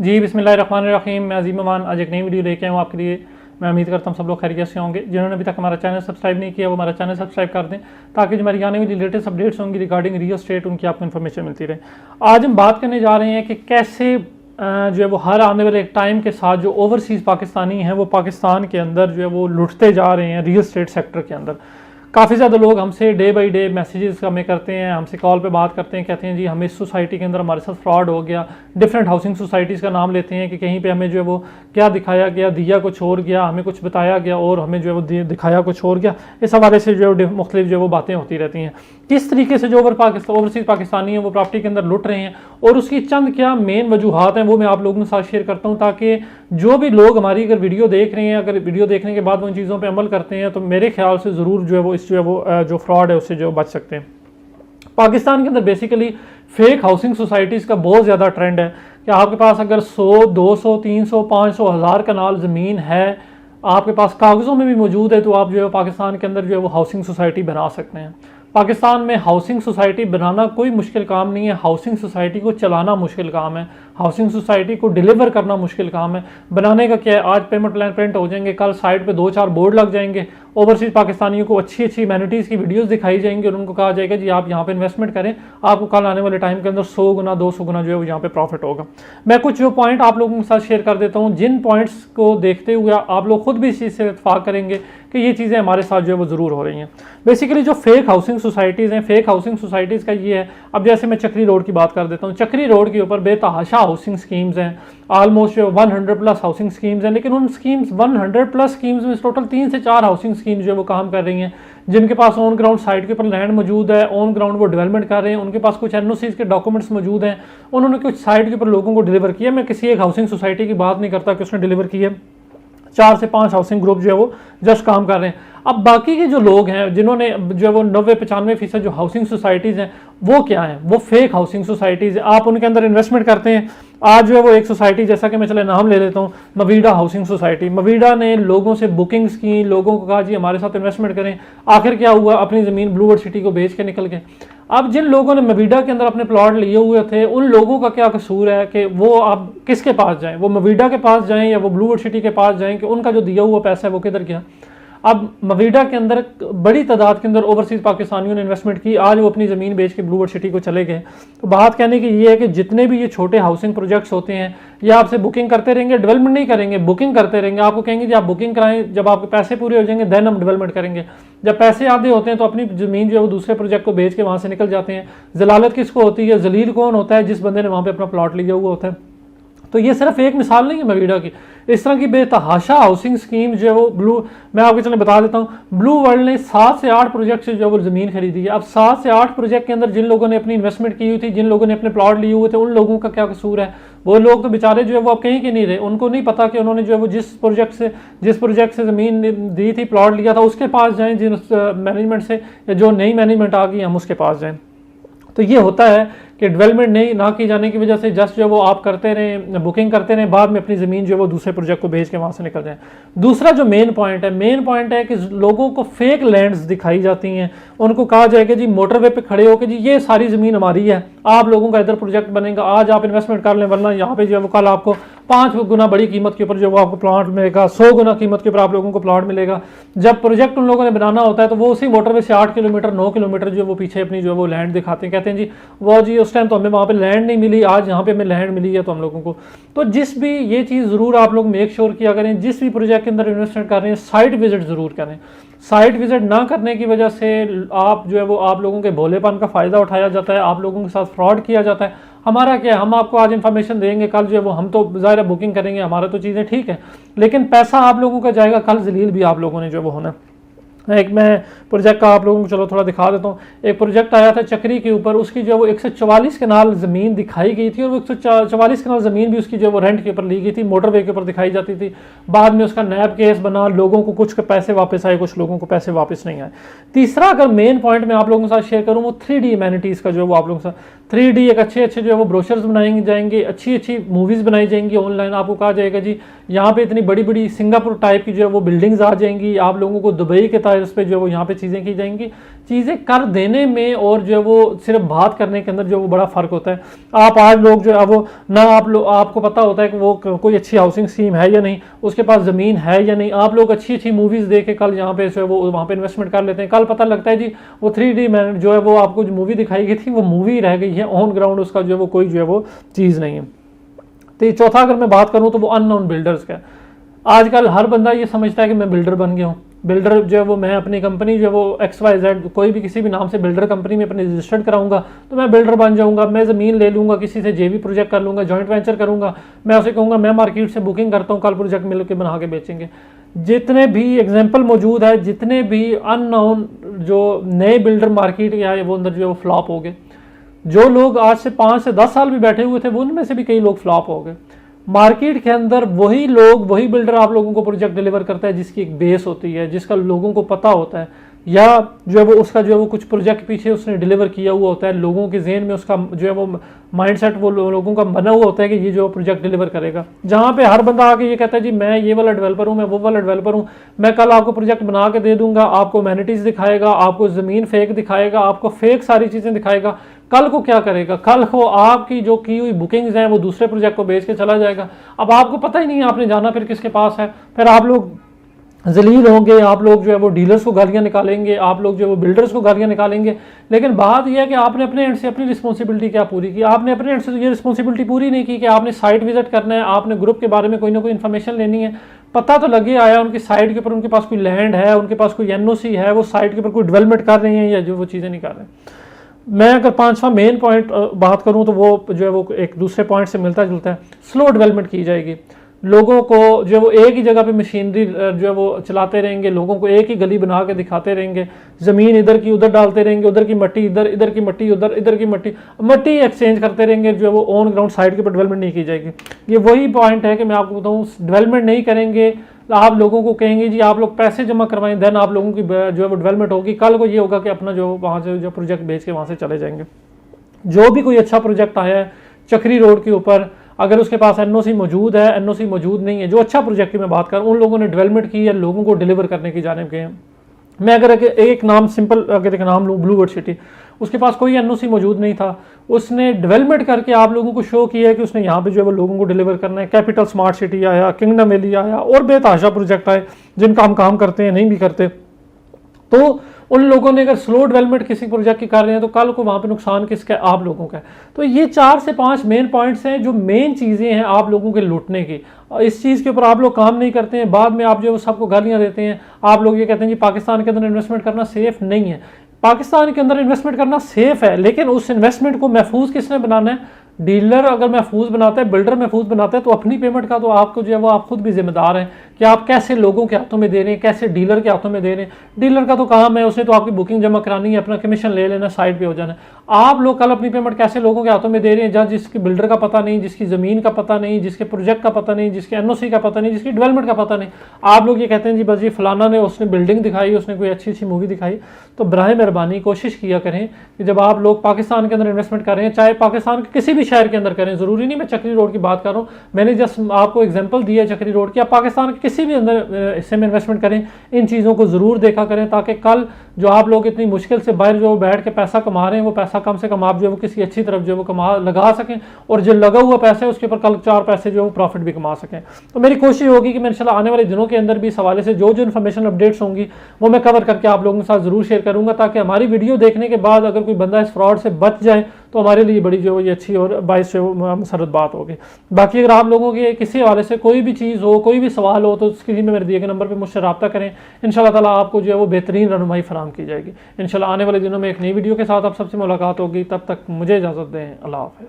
जी बिस्मिल्लाहिर्रहमानिर्रहीम। मैं अजीम अमान आज एक नई वीडियो लेके आया हूँ आपके लिए। मैं उम्मीद करता हूँ सब लोग खैरियत से होंगे। जिन्होंने अभी तक हमारा चैनल सब्सक्राइब नहीं किया वो हमारा चैनल सब्सक्राइब कर दें ताकि जो हमारी आने वाली लेटेस्ट अपडेट्स होंगी रिगार्डिंग रियल एस्टेट उनकी आपको इन्फॉर्मेशन मिलती रहे। आज हम बात करने जा रहे हैं कि कैसे जो है वो हर आने वाले एक टाइम के साथ जो ओवरसीज़ पाकिस्तानी हैं वो पाकिस्तान के अंदर जो है वो लुटते जा रहे हैं रियल एस्टेट सेक्टर के अंदर। काफ़ी ज़्यादा लोग हमसे डे बाई डे मैसेजेस हमें करते हैं, हमसे कॉल पे बात करते हैं, कहते हैं जी हमें इस सोसाइटी के अंदर हमारे साथ फ्रॉड हो गया। डिफरेंट हाउसिंग सोसाइटीज़ का नाम लेते हैं कि कहीं पे हमें जो है वो क्या दिखाया गया, दिया कुछ और गया, हमें कुछ बताया गया और हमें जो है वो दिखाया कुछ और गया। इस हवाले से जो है मुख्तलिफ जो है वो बातें होती रहती हैं। किस तरीके से जो ओवरसीज़ पाकिस्तानी हैं वो प्रॉपर्टी के अंदर लुट रहे हैं और उसकी चंद क्या मेन वजूहात हैं वो मैं आप लोगों के साथ शेयर करता हूँ ताकि जो भी लोग हमारी अगर वीडियो देख रहे हैं, अगर वीडियो देखने के बाद वो इन चीज़ों पर अमल करते हैं तो मेरे ख्याल से ज़रूर जो है वो इस जो है वो जो फ्रॉड है उससे जो बच सकते हैं। पाकिस्तान के अंदर बेसिकली फेक हाउसिंग सोसाइटीज़ का बहुत ज़्यादा ट्रेंड है कि आपके पास अगर 100, 200, 300, 500, 1000 कनाल ज़मीन है, आपके पास कागज़ों में भी मौजूद है, तो आप जो है पाकिस्तान के अंदर जो है वो हाउसिंग सोसाइटी बना सकते हैं। पाकिस्तान में हाउसिंग सोसाइटी बनाना कोई मुश्किल काम नहीं है, हाउसिंग सोसाइटी को चलाना मुश्किल काम है, हाउसिंग सोसाइटी को डिलीवर करना मुश्किल काम है। बनाने का क्या है, आज पेमेंट प्लान प्रिंट हो जाएंगे, कल साइड पे 2-4 बोर्ड लग जाएंगे, ओवरसीज़ पाकिस्तानियों को अच्छी अच्छी एमिनिटीज़ की वीडियोस दिखाई जाएंगी और उनको कहा जाएगा जी आप यहाँ पे इन्वेस्टमेंट करें, आपको कल आने वाले टाइम के अंदर 100 गुना 200 गुना जो है यहाँ पे प्रॉफिट होगा। मैं कुछ जो पॉइंट आप लोगों के साथ शेयर कर देता हूँ, जिन पॉइंट्स को देखते हुए आप लोग खुद भी इस चीज़ से इत्तेफाक करेंगे कि ये चीज़ें हमारे साथ जो है वो ज़रूर हो रही हैं। बेसिकली जो फेक हाउसिंग सोसाइटीज़ हैं, फेक हाउसिंग सोसाइटीज़ का ये है, अब जैसे मैं चक्री रोड की बात कर देता हूँ, चक्री रोड के ऊपर बेतहाशा हाउसिंग स्कीम्स हैं, ऑलमोस्ट 100+ हाउसिंग स्कीम्स हैं, लेकिन उन स्कीम्स 100+ स्कीम्स में टोटल 3 से 4 हाउसिंग स्कीम्स जो है वो काम कर रही हैं, जिनके पास ऑन ग्राउंड साइट के ऊपर लैंड मौजूद है, ऑन ग्राउंड वो डेवलपमेंट कर रहे हैं, उनके पास कुछ एनओसीज के डॉक्यूमेंट्स मौजूद हैं, उन्होंने कुछ साइट के ऊपर लोगों को डिलीवर किया। मैं किसी एक हाउसिंग सोसाइटी की बात नहीं करता कि उसने डिलीवर की है, 4 से 5 हाउसिंग ग्रुप जो है वो जस्ट काम कर रहे हैं। अब बाकी के जो लोग हैं जिन्होंने जो है वो 90-95% जो हाउसिंग सोसाइटीज़ हैं वो क्या हैं, वो फेक हाउसिंग सोसाइटीज़ हैं। आप उनके अंदर इन्वेस्टमेंट करते हैं। आज जो है वो एक सोसाइटी, जैसा कि मैं चले नाम ले लेता हूँ, मवीडा हाउसिंग सोसाइटी, मवीडा ने लोगों से बुकिंग्स की, लोगों को कहा जी हमारे साथ इन्वेस्टमेंट करें। आखिर क्या हुआ, अपनी ज़मीन ब्लूवर्ड सिटी को बेच के निकल गए। अब जिन लोगों ने मवीडा के अंदर अपने प्लॉट लिए हुए थे उन लोगों का क्या कसूर है कि वो अब किसके पास जाएं, वो मवीडा के पास जाएं या वो ब्लूवर्ड सिटी के पास जाएं कि उनका जो दिया हुआ पैसा है वो किधर गया। अब मवीडा के अंदर बड़ी तादाद के अंदर ओवरसीज़ पाकिस्तानियों ने इन्वेस्टमेंट की, आज वो अपनी ज़मीन बेच के ब्लूवर्ड सिटी को चले गए। तो बात कहने की ये है कि जितने भी ये छोटे हाउसिंग प्रोजेक्ट्स होते हैं ये आपसे बुकिंग करते रहेंगे, डेवलपमेंट नहीं करेंगे, बुकिंग करते रहेंगे। आपको कहेंगे जी आप बुकिंग कराएं, जब आपके पैसे पूरे हो जाएंगे देन हम डेवलपमेंट करेंगे। जब पैसे आधे होते हैं तो अपनी ज़मीन जो है वो दूसरे प्रोजेक्ट को बेच के वहाँ से निकल जाते हैं। जलालत किसको होती है, जलील कौन होता है, जिस बंदे ने वहाँ पर अपना प्लॉट लिया हुआ होता है। तो ये सिर्फ एक मिसाल नहीं है मवीडा की, इस तरह की बेतहाशा हाउसिंग स्कीम जो है वो मैं आपको चले बता देता हूँ, ब्लू वर्ल्ड ने 7 से 8 प्रोजेक्ट से जो है वो ज़मीन खरीदी है। अब 7 से 8 प्रोजेक्ट के अंदर जिन लोगों ने अपनी इन्वेस्टमेंट की हुई थी, जिन लोगों ने अपने प्लॉट लिए हुए थे, उन लोगों का क्या कसूर है। वो लोग तो बेचारे जो है वो अब कहीं के नहीं रहे, उनको नहीं पता कि उन्होंने जो है वो जिस प्रोजेक्ट से ज़मीन दी थी, प्लॉट लिया था, उसके पास जाएँ, जिन मैनेजमेंट से या जो नई मैनेजमेंट आ गई हम उसके पास जाएँ। तो ये होता है कि डेवलपमेंट नहीं ना की जाने की वजह से जस्ट जो है वो आप करते रहें, बुकिंग करते रहें, बाद में अपनी ज़मीन जो है वो दूसरे प्रोजेक्ट को भेज के वहाँ से निकल जाएं। दूसरा जो मेन पॉइंट है कि लोगों को फेक लैंड्स दिखाई जाती हैं, उनको कहा जाएगा जी मोटरवे पे खड़े होकर जी ये सारी ज़मीन हमारी है, आप लोगों का इधर प्रोजेक्ट बनेगा, आज आप इन्वेस्टमेंट कर लें, वरना यहाँ पे जो है वो कल आपको 5 गुना बड़ी कीमत के ऊपर जो वो आपको प्लॉट मिलेगा, 100 गुना कीमत के ऊपर आप लोगों को प्लॉट मिलेगा। जब प्रोजेक्ट उन लोगों ने बनाना होता है तो वो उसी मोटरवे से 8 किलोमीटर 9 किलोमीटर जो वो पीछे अपनी जो वो लैंड दिखाते हैं, कहते हैं जी वो जी उस टाइम तो हमें वहाँ पे लैंड नहीं मिली, आज यहाँ पे हमें लैंड मिली है तो हम लोगों को। तो जिस भी ये चीज़ ज़रूर आप लोग मेक श्योर किया करें, जिस भी प्रोजेक्ट के अंदर इन्वेस्टमेंट कर रहे हैं साइट विजिट ज़रूर करें। साइट विजिट ना करने की वजह से आप जो है वो आप लोगों के भोलेपन का फ़ायदा उठाया जाता है, आप लोगों के साथ फ्रॉड किया जाता है। हमारा क्या है, हम आपको आज इन्फॉर्मेशन देंगे, कल जो है वो हम तो ज़ाहिर बुकिंग करेंगे, हमारा तो चीज़ें ठीक है, लेकिन पैसा आप लोगों का जाएगा, कल जलील भी आप लोगों ने जो है वो होना। एक मैं प्रोजेक्ट का आप लोगों को चलो थोड़ा दिखा देता हूँ। एक प्रोजेक्ट आया था चक्री के ऊपर, उसकी जो वो 144 कनाल ज़मीन दिखाई गई थी और वो 144 कनाल ज़मीन भी उसकी जो वो रेंट के ऊपर ली गई थी, मोटरवे के ऊपर दिखाई जाती थी। बाद में उसका नैब केस बना, लोगों को कुछ के पैसे वापस आए, कुछ लोगों को पैसे वापस नहीं आए। तीसरा अगर मेन पॉइंट मैं आप लोगों के साथ शेयर करूँ वो 3D एमेनिटीज़ का जो है वो आप लोगों के साथ 3D एक अच्छे अच्छे जो है वो ब्रोशर्स बनाए जाएंगे, अच्छी अच्छी मूवीज़ बनाई जाएंगी ऑनलाइन। आपको कहा जाएगा जी यहाँ पे इतनी बड़ी बड़ी सिंगापुर टाइप की जो है वो बिल्डिंग्स आ जाएंगी, आप लोगों को दुबई के एडवर्टाइजर्स पे जो है वो यहाँ पे चीज़ें की जाएंगी। चीज़ें कर देने में और जो है वो सिर्फ बात करने के अंदर जो वो बड़ा फ़र्क होता है। आप आज लोग जो है वो ना आपको पता होता है कि वो कोई अच्छी हाउसिंग स्कीम है या नहीं, उसके पास ज़मीन है या नहीं। आप लोग अच्छी अच्छी मूवीज़ देख के कल यहाँ पे जो है वो वहाँ पे इन्वेस्टमेंट कर लेते हैं, कल पता लगता है जी वो 3D में जो है वो आपको जो मूवी दिखाई गई थी वो मूवी रह गई है, ऑन ग्राउंड उसका जो है वो कोई जो है वो चीज़ नहीं है। तो चौथा अगर मैं बात करूँ तो वो अननोन बिल्डर्स का। आजकल हर बंदा ये समझता है कि मैं बिल्डर बन गया हूँ, बिल्डर जो है वो मैं अपनी कंपनी जो है वो XYZ कोई भी किसी भी नाम से बिल्डर कंपनी में अपने रजिस्टर्ड कराऊंगा तो मैं बिल्डर बन जाऊंगा, मैं ज़मीन ले लूँगा, किसी से JV प्रोजेक्ट कर लूँगा, जॉइंट वेंचर करूँगा, मैं उसे कहूँगा मैं मार्केट से बुकिंग करता हूँ, कल प्रोजेक्ट मिल के बना के बेचेंगे। जितने भी एग्जाम्पल मौजूद है, जितने भी अननोन जो नए बिल्डर मार्केट के आए वो अंदर जो है वो फ्लॉप हो गए। जो लोग आज से 5 से 10 साल भी बैठे हुए थे वो उनमें से भी कई लोग फ्लॉप हो गए। मार्केट के अंदर वही लोग, वही बिल्डर आप लोगों को प्रोजेक्ट डिलीवर करता है जिसकी एक बेस होती है, जिसका लोगों को पता होता है, या जो है वो उसका जो है वो कुछ प्रोजेक्ट पीछे उसने डिलीवर किया हुआ होता है, लोगों के जहन में उसका जो है वो माइंडसेट वो लोगों का बना हुआ होता है कि ये जो प्रोजेक्ट डिलीवर करेगा। जहाँ पे हर बंदा आके ये कहता है जी मैं ये वाला डेवलपर हूँ, मैं वो वाला डेवलपर हूँ, मैं कल आपको प्रोजेक्ट बना के दे दूंगा, आपको अमेनिटीज दिखाएगा, आपको ज़मीन फेक दिखाएगा, आपको फेक सारी चीज़ें दिखाएगा। कल को क्या करेगा? कल को आपकी जो की हुई बुकिंग्स हैं वो दूसरे प्रोजेक्ट को बेच के चला जाएगा। अब आपको पता ही नहीं है आपने जाना फिर किसके पास है, फिर आप लोग जलील होंगे, आप लोग जो है वो डीलर्स को गालियां निकालेंगे, आप लोग जो है वो बिल्डर्स को गालियां निकालेंगे। लेकिन बात यह है कि आपने अपने एंड से अपनी रिस्पॉन्सिबिलिटी क्या पूरी की? आपने अपने एंड से ये रिस्पॉन्सिबिलिटी पूरी नहीं की कि आपने साइट विजिट करना है, आपने ग्रुप के बारे में कोई ना कोई इन्फॉर्मेशन लेनी है, पता तो लगे आया उनकी साइट के ऊपर उनके पास कोई लैंड है, उनके पास कोई NOC है, वो साइट के ऊपर कोई डेवलपमेंट कर रहे हैं या जो वो चीज़ें नहीं कर रहे हैं। मैं अगर 5वां मेन पॉइंट बात करूं तो वो जो है वो एक दूसरे पॉइंट से मिलता जुलता है। स्लो डेवलपमेंट की जाएगी, लोगों को जो है वो एक ही जगह पे मशीनरी जो है वो चलाते रहेंगे, लोगों को एक ही गली बना के दिखाते रहेंगे, ज़मीन इधर की उधर डालते रहेंगे, उधर की मट्टी इधर, इधर की मट्टी उधर, इधर की मट्टी एक्सचेंज करते रहेंगे, जो है वो ऑन ग्राउंड साइड के ऊपर डेवलपमेंट नहीं की जाएगी। ये वही पॉइंट है कि मैं आपको बताऊँ, डेवलपमेंट नहीं करेंगे, आप लोगों को कहेंगे जी आप लोग पैसे जमा करवाएं, देन आप लोगों की जो है वो डेवलपमेंट होगी। कल को ये होगा कि अपना जो वहाँ से जो प्रोजेक्ट बेच के वहाँ से चले जाएंगे। जो भी कोई अच्छा प्रोजेक्ट आया है चक्री रोड के ऊपर, अगर उसके पास NOC मौजूद है, NOC मौजूद नहीं है, जो अच्छा प्रोजेक्ट की मैं बात करूँ, उन लोगों ने डेवलपमेंट की है, लोगों को डिलीवर करने की जानिब गए हैं। मैं अगर एक नाम सिंपल अगर एक नाम लूँ, ब्लूवर्ड सिटी, उसके पास कोई NOC मौजूद नहीं था, उसने डेवलपमेंट करके आप लोगों को शो किया है कि उसने यहाँ पे जो है वो लोगों को डिलीवर करना है। कैपिटल स्मार्ट सिटी आया, किंगडम वैली आया, और बेतहाशा प्रोजेक्ट आए जिनका हम काम करते हैं, नहीं भी करते। तो उन लोगों ने अगर स्लो डेवलपमेंट किसी प्रोजेक्ट की कर रहे हैं तो कल को वहाँ पे नुकसान किसका है? आप लोगों का है। तो ये 4 से 5 मेन पॉइंट्स हैं जो मेन चीज़ें हैं आप लोगों के लूटने की। इस चीज़ के ऊपर आप लोग काम नहीं करते हैं, बाद में आप जो सबको गालियाँ देते हैं। आप लोग ये कहते हैं जी पाकिस्तान के अंदर इन्वेस्टमेंट करना सेफ नहीं है। पाकिस्तान के अंदर इन्वेस्टमेंट करना सेफ है, लेकिन उस इन्वेस्टमेंट को महफूज किसने बनाना है? डीलर अगर महफूज बनाता है, बिल्डर महफूज बनाता है, तो अपनी पेमेंट का तो आपको जो है वो आप खुद भी जिम्मेदार हैं कि आप कैसे लोगों के हाथों में दे रहे हैं, कैसे डीलर के हाथों में दे रहे हैं। डीलर का तो काम है, उसने तो आपकी बुकिंग जमा करानी है, अपना कमीशन ले लेना, साइड पे हो जाना है। आप लोग कल अपनी पेमेंट कैसे लोगों के हाथों में दे रहे हैं, जहाँ जिसकी बिल्डर का पता नहीं, जिसकी ज़मीन का पता नहीं, जिसके प्रोजेक्ट का पता नहीं, जिसके NOC का पता नहीं, जिसकी डेवलपमेंट का पता नहीं। आप लोग ये कहते हैं जी बस ये फलाना ने उसने बिल्डिंग दिखाई, उसने कोई अच्छी अच्छी मूवी दिखाई। तो बराए मेहरबानी कोशिश किया करें कि जब आप लोग पाकिस्तान के अंदर इन्वेस्टमेंट कर रहे हैं, चाहे पाकिस्तान के किसी भी शहर के अंदर करें, ज़रूरी नहीं मैं चक्री रोड की बात कर रहा हूँ, मैंने जस्ट आपको एग्जांपल दिया है चक्री रोड की। आप पाकिस्तान के किसी भी अंदर हिस्से में इन्वेस्टमेंट करें, इन चीज़ों को ज़रूर देखा करें, ताकि कल जो आप लोग इतनी मुश्किल से बाहर जो बैठ के पैसा कमा रहे हैं, वो पैसा कम से कम आप जो है वो किसी अच्छी तरफ जो है वो लगा सकें, और जो लगा हुआ पैसा है उसके ऊपर कल 4 पैसे जो है वो प्रॉफिट भी कमा सकें। तो मेरी कोशिश होगी कि मैं इंशाल्लाह आने वाले दिनों के अंदर भी इस हवाले से जो इन्फॉर्मेशन अपडेट्स होंगी वो मैं कवर करके आप लोगों के साथ ज़रूर शेयर करूँगा, ताकि हमारी वीडियो देखने के बाद अगर कोई बंदा इस फ्रॉड से बच जाए तो हमारे लिए बड़ी जो ये अच्छी और बाइस से मसरत बात होगी। बाकी अगर आप लोगों के किसी हवाले से कोई भी चीज़ हो, कोई भी सवाल हो, तो स्क्रीन में मेरे दिए गए नंबर पर मुझसे रब्ता करें। इंशाल्लाह ताला आपको जो है वो बेहतरीन रहनुमाई फराहम की जाएगी। इंशाल्लाह आने वाले दिनों में एक नई वीडियो के साथ आप सबसे मुलाकात होगी। तब तक मुझे इजाज़त दें। अल्लाह हाफ़िज़।